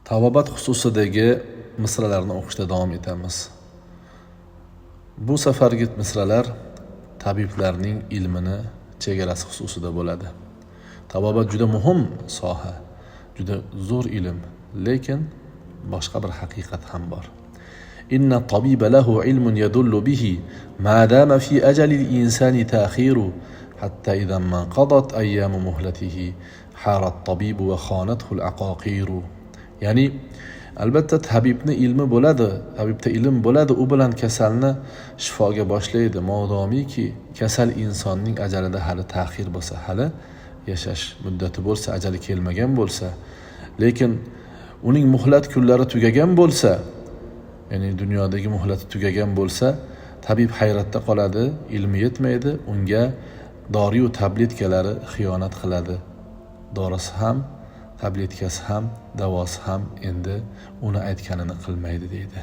Tabobat xususidagi misralarni o'qishda davom etamiz. Bu safargi misralar tabiblarning ilmini chegarasi xususida bo'ladi. Tabobat juda muhim soha, juda zo'r ilm, lekin boshqa bir haqiqat ham bor. Inna tabiba lahu ilmun yadullu bihi ma dama fi ajali al-insani ta'khiru hatta idha ma qadat ayyamu muhlatihi hara at-tabibu wa khanathu al-aqaqiru. Ya'ni albatta tabibni ilmi bo'ladi, tabibda ilm bo'ladi, u bilan kasalni shifoga boshlaydi. Modomiki kasal insonning ajalida hali ta'xir bo'lsa, hali yashash muddati bo'lsa, ajali kelmagan bo'lsa, lekin uning muhlat kunlari tugagan bo'lsa, ya'ni dunyodagi muhlati tugagan bo'lsa, tabib hayratda qoladi, ilmi yetmaydi, unga dori-yu tabletkalari xiyonat qiladi. Dorisi ham, tabletkasi ham, davosi ham endi uni aytganini qilmaydi deydi.